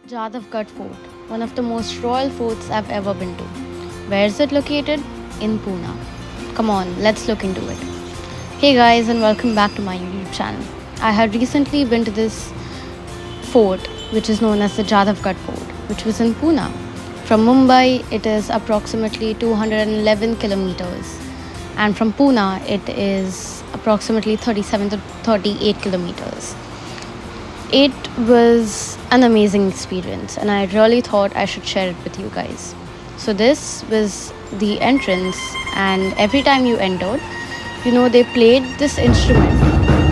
JADHAVGARD Fort, one of the most royal forts I've ever been to. Where is it located? In Pune. Come on, let's look into it. Hey guys, and welcome back to my YouTube channel. I had recently been to this fort, which is known as the JADHAVGARD Fort, which was in Pune. From Mumbai, it is approximately 211 kilometers, and from Pune, it is approximately 37 to 38 kilometers. It was an amazing experience, and I really thought I should share it with you guys. So, this was the entrance, and every time you entered, they played this instrument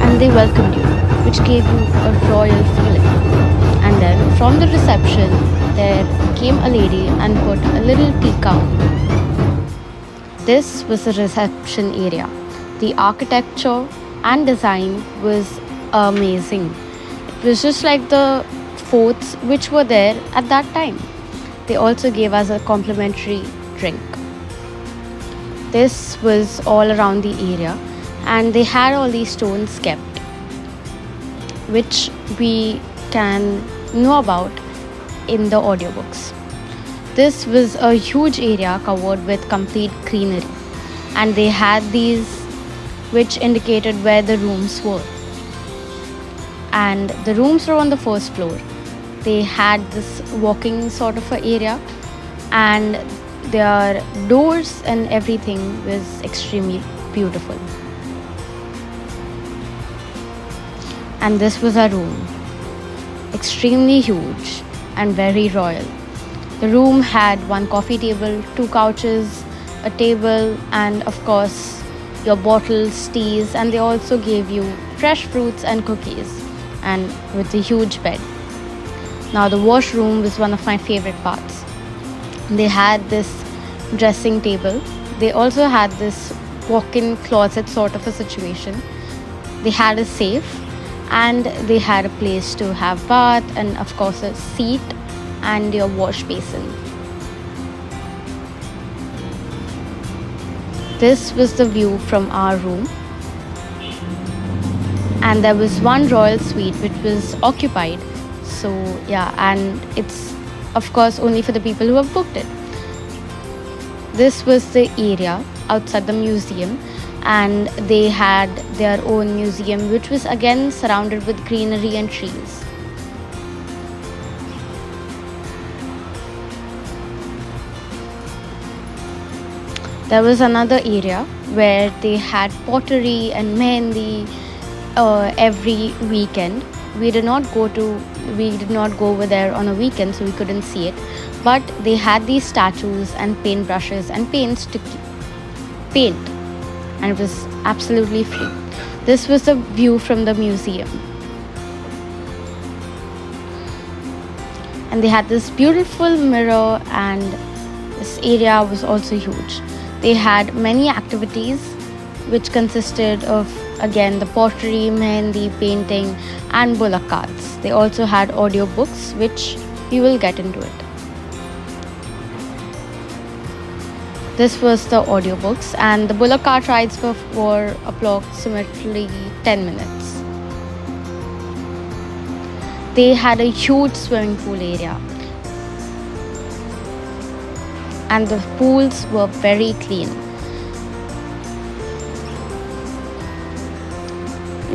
and they welcomed you, which gave you a royal feeling. And then from the reception, there came a lady and put a little tea counter. This was the reception area. The architecture and design was amazing. It was just like the forts which were there at that time. They also gave us a complimentary drink. This was all around the area, and they had all these stones kept, which we can know about in the audiobooks. This was a huge area covered with complete greenery, and they had these which indicated where the rooms were. And the rooms were on the first floor. They had this walking sort of a area, and their doors and everything was extremely beautiful. And this was a room, extremely huge and very royal. The room had one coffee table, two couches, a table, and of course your bottles, teas, and they also gave you fresh fruits and cookies, and with a huge bed. Now the washroom was one of my favorite parts. They had this dressing table. They also had this walk-in closet sort of a situation. They had a safe, and they had a place to have bath, and of course a seat and your wash basin. This was the view from our room. And there was one royal suite which was occupied. So yeah, and it's of course only for the people who have booked it. This was the area outside the museum, and they had their own museum which was again surrounded with greenery and trees. There was another area where they had pottery and mehendi every weekend. We did not go over there on a weekend, so we couldn't see it. But they had these statues and paint brushes and paints to paint, and it was absolutely free. This was the view from the museum, and they had this beautiful mirror, and this area was also huge. They had many activities which consisted of again the pottery, mehendi, painting, and bullock carts. They also had audiobooks, which we will get into it. This was the audiobooks, and the bullock cart rides were for approximately 10 minutes. They had a huge swimming pool area, and the pools were very clean.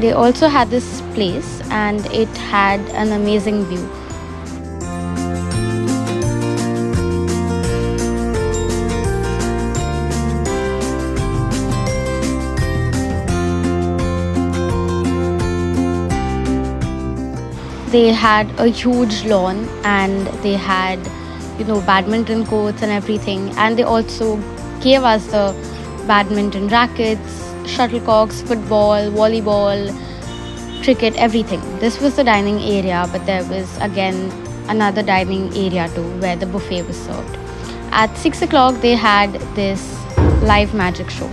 They also had this place, and it had an amazing view. They had a huge lawn, and they had badminton courts and everything, and they also gave us the badminton rackets, shuttlecocks, football, volleyball, cricket, everything. This was the dining area, but there was again another dining area too where the buffet was served. At 6 o'clock they had this live magic show,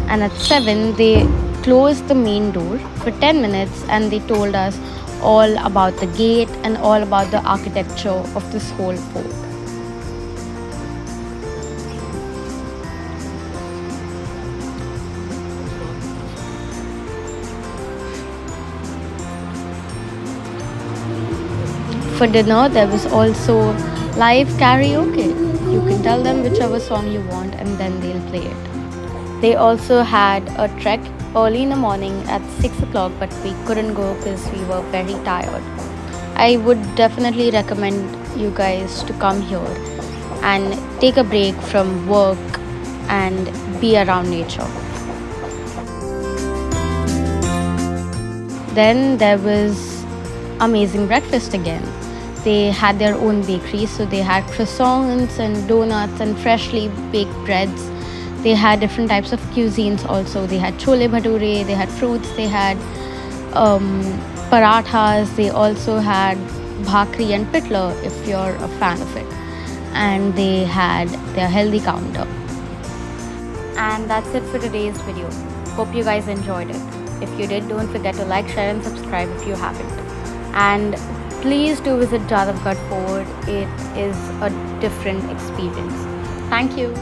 and at 7 they closed the main door for 10 minutes, and they told us all about the gate and all about the architecture of this whole fort. for dinner, there was also live karaoke. You can tell them whichever song you want and then they'll play it. They also had a trek early in the morning at 6 o'clock, but we couldn't go because we were very tired. I would definitely recommend you guys to come here and take a break from work and be around nature. Then there was amazing breakfast again. They had their own bakery, so they had croissants and donuts and freshly baked breads. They had different types of cuisines also. They had chole bhature, they had fruits, they had parathas, they also had bhakri and pitla if you're a fan of it. And they had their healthy counter. And that's it for today's video. Hope you guys enjoyed it. If you did, don't forget to like, share and subscribe if you haven't. And please do visit JADHAVGARD Fort. It is a different experience. Thank you.